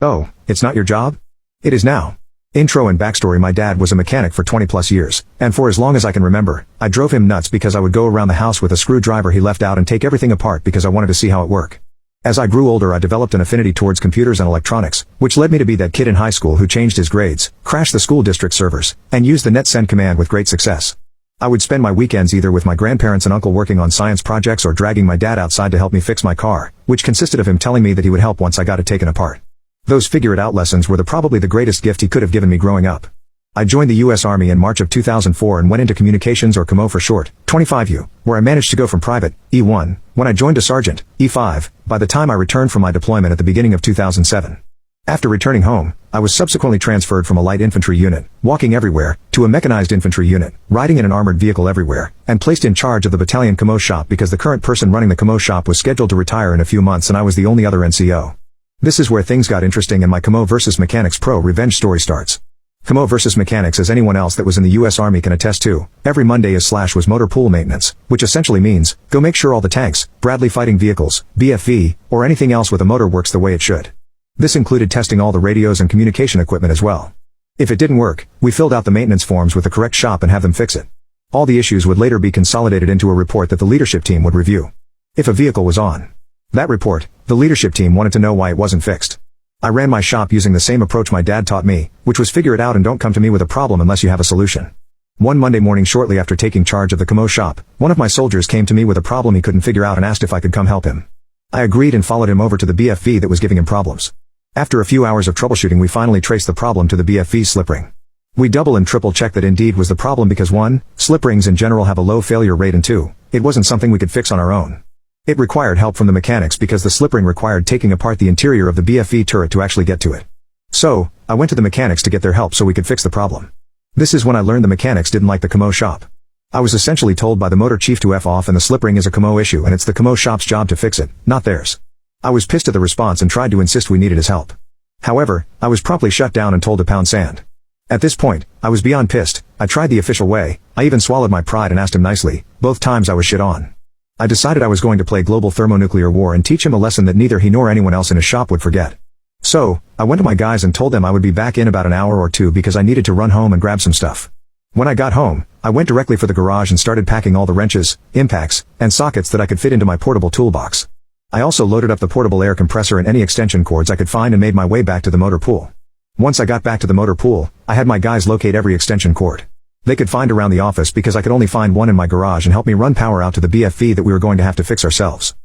Oh, it's not your job? It is now. Intro and backstory: my dad was a mechanic for 20 plus years, and for as long as I can remember, I drove him nuts because I would go around the house with a screwdriver he left out and take everything apart because I wanted to see how it worked. As I grew older, I developed an affinity towards computers and electronics, which led me to be that kid in high school who changed his grades, crashed the school district servers, and used the NetSend command with great success. I would spend my weekends either with my grandparents and uncle working on science projects or dragging my dad outside to help me fix my car, which consisted of him telling me that he would help once I got it taken apart. Those figure-it-out lessons were probably the greatest gift he could have given me growing up. I joined the U.S. Army in March of 2004 and went into communications, or CMO for short, 25U, where I managed to go from private, E1, when I joined to sergeant, E5, by the time I returned from my deployment at the beginning of 2007. After returning home, I was subsequently transferred from a light infantry unit, walking everywhere, to a mechanized infantry unit, riding in an armored vehicle everywhere, and placed in charge of the battalion CMO shop because the current person running the CMO shop was scheduled to retire in a few months and I was the only other NCO. This is where things got interesting and my CMO vs Mechanics Pro revenge story starts. CMO vs Mechanics, as anyone else that was in the U.S. Army can attest to, every Monday was motor pool maintenance, which essentially means, go make sure all the tanks, Bradley fighting vehicles, BFV, or anything else with a motor works the way it should. This included testing all the radios and communication equipment as well. If it didn't work, we filled out the maintenance forms with the correct shop and have them fix it. All the issues would later be consolidated into a report that the leadership team would review. If a vehicle was on that report, the leadership team wanted to know why it wasn't fixed. I ran my shop using the same approach my dad taught me, which was figure it out and don't come to me with a problem unless you have a solution. One Monday morning shortly after taking charge of the CMO shop, one of my soldiers came to me with a problem he couldn't figure out and asked if I could come help him. I agreed and followed him over to the BFV that was giving him problems. After a few hours of troubleshooting, we finally traced the problem to the BFV's slip ring. We double and triple checked that indeed was the problem because 1, slip rings in general have a low failure rate, and 2, it wasn't something we could fix on our own. It required help from the mechanics because the slip ring required taking apart the interior of the BFV turret to actually get to it. So, I went to the mechanics to get their help so we could fix the problem. This is when I learned the mechanics didn't like the CMO shop. I was essentially told by the motor chief to F off and the slip ring is a CMO issue and it's the CMO shop's job to fix it, not theirs. I was pissed at the response and tried to insist we needed his help. However, I was promptly shut down and told to pound sand. At this point, I was beyond pissed. I tried the official way. I even swallowed my pride and asked him nicely. Both times I was shit on. I decided I was going to play global thermonuclear war and teach him a lesson that neither he nor anyone else in his shop would forget. So, I went to my guys and told them I would be back in about an hour or two because I needed to run home and grab some stuff. When I got home, I went directly for the garage and started packing all the wrenches, impacts, and sockets that I could fit into my portable toolbox. I also loaded up the portable air compressor and any extension cords I could find and made my way back to the motor pool. Once I got back to the motor pool, I had my guys locate every extension cord they could find around the office because I could only find one in my garage and help me run power out to the BFV that we were going to have to fix ourselves.